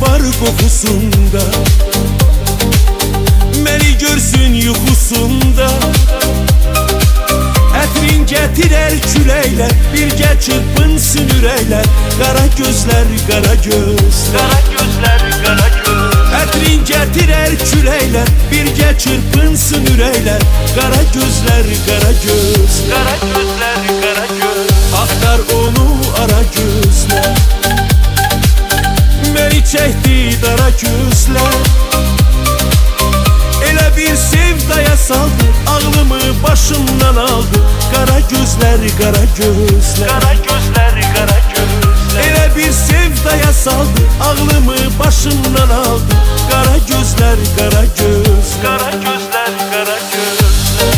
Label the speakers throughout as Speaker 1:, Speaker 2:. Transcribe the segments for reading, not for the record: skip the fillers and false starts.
Speaker 1: var kokusunda, məni görsün yuxusunda. Ətrin gətirər küləklər, birgə çırpınsın ürəklər. Qara gözlər, qara gözlər, qara gözlər, qara gözlər. Ətrin gətirər küləklər, birgə çırpınsın ürəklər. Qara gözlər, qara gözlər, qara gözlər, qara gözlər. Axtar onu ara gözlər, məni çəkdi dara gözlər. Elə bir sevdaya saldı, ağlımı başımdan aldı. Qara gözlər, qara gözlər, qara gözlər, qara gözlər. Elə bir sevdaya saldı, ağlımı başımdan aldı. Qara gözlər, qara gözlər, qara gözlər, qara gözlər.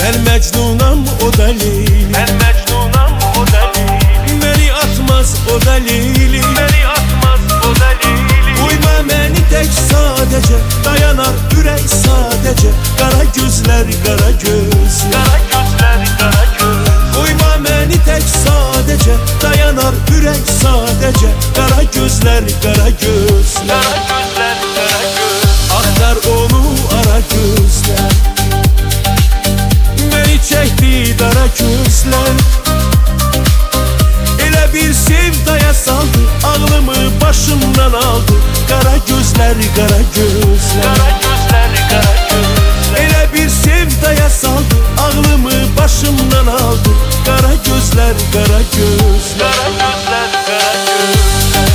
Speaker 1: Mən Məcnunam, o da Leyli. Mən Məcnunam, o da Leyli. Məni atmaz, o da Leyli. Məni atmaz, o da Leyli. Uyma məni tək sadəcə, dayanar ürək sadəcə. Qara gözlər, qara gözlər, qara gözlər, qara gözlər. Uyma məni tək sadəcə, dayanar ürək sadəcə. Qara gözlər, qara gözlər, qara gözlər, qara gözlər. Axtar onu ara gözlər, çəkdi dara gözlər. Elə bir sevdaya saldı, ağlımı başımdan aldı. Qara gözlər, qara gözlər, qara gözlər, qara gözlər. Elə bir sevdaya saldı, ağlımı başımdan aldı. Qara gözlər, qara gözlər, qara gözlər, qara gözlər.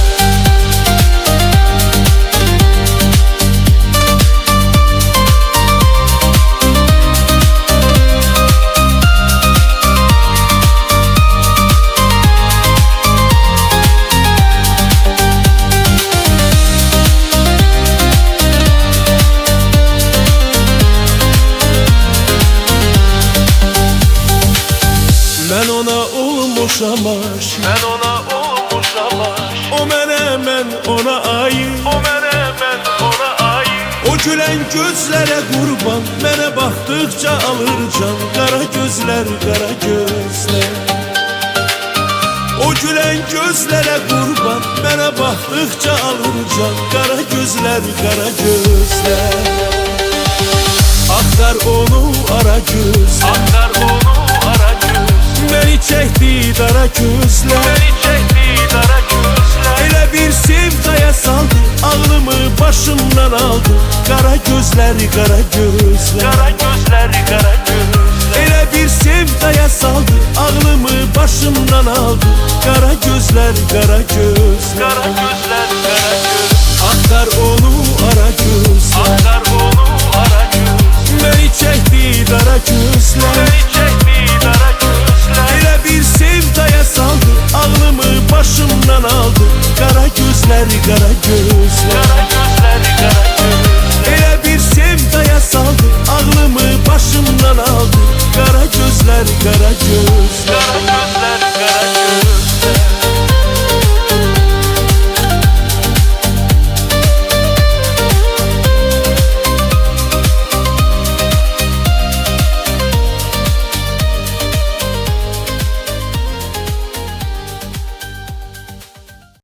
Speaker 1: Mən ona olmuşam aşık, mən ona olmuşam aşık. O mənə, mən ona ayıq, o mənə, mən ona ayıq. O gülən gözlərə qurban, mənə baxdıqca alır can. Qara gözlər, qara gözlər. O gülən gözlərə qurban, mənə baxdıqca alır can. Qara gözlər, qara gözlər. Axtar onu ara gözlər, axtar onu ara gözlər. Məni çəkdi dara gözlər, məni çəkdi dara gözlər. Elə bir sevdaya saldı, ağlımı başımdan aldı. Qara gözlər, qara gözlər, qara gözlər, qara gözlər. Elə bir sevdaya saldı, ağlımı başımdan aldı. Qara gözlər, qara gözlər, qara gözlər, qara gözlər. Axtar onu ara gözlər, axtar onu ara gözlər. Məni çəkdi dara gözlər, məni çəkdi dara gözlər. Elə bir sevdaya saldı, ağlımı başımdan aldı. Qara gözlər, qara gözlər, qara gözlər, qara gözlər. Elə bir sevdaya saldı, ağlımı başımdan aldı. Qara gözlər, qara gözlər.